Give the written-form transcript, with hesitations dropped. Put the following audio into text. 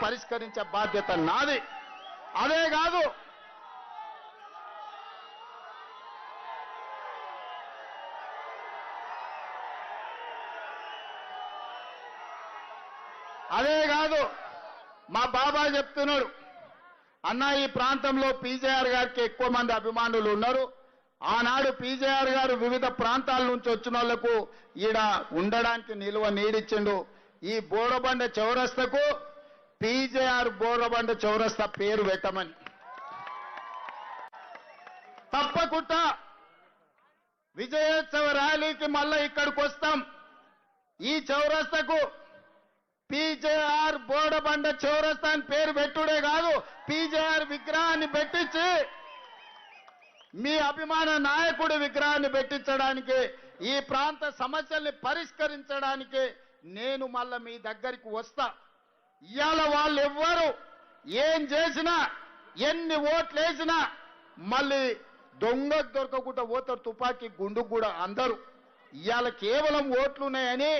పరిష్కరించే బాధ్యత నాది. అదే కాదు మా బాబాయ్ చెప్తున్నాడు, అన్న ఈ ప్రాంతంలో పీజేఆర్ గారికి ఎక్కువ మంది అభిమానులు ఉన్నారు. ఆనాడు పీజేఆర్ గారు వివిధ ప్రాంతాల నుంచి వచ్చిన వాళ్లకు ఈడ ఉండడానికి నిలువ నీడిచ్చిండు. ఈ బోరబండ చౌరస్తకు పీజేఆర్ బోరబండ చౌరస్తా పేరు పెట్టమని. తప్పకుండా విజయోత్సవ ర్యాలీకి మళ్ళా ఇక్కడికి వస్తాం. ఈ చౌరస్తకు పీజేఆర్ బోరబండ చౌరస్తా అని పేరు పెట్టుడే కాదు, పీజేఆర్ విగ్రహాన్ని పెట్టించి మీ అభిమాన నాయకుడి విగ్రహాన్ని పెట్టించడానికి, ఈ ప్రాంత సమస్యల్ని పరిష్కరించడానికి నేను మళ్ళా మీ దగ్గరికి వస్తా. ఇవాళ వాళ్ళు ఎవ్వరు ఏం చేసినా, ఎన్ని ఓట్లు వేసినా మళ్ళీ దొంగకు దొరకకుండా పోతారు, తుపాకీ గుండుకు కూడా అందరూ. ఇవాళ కేవలం ఓట్లున్నాయని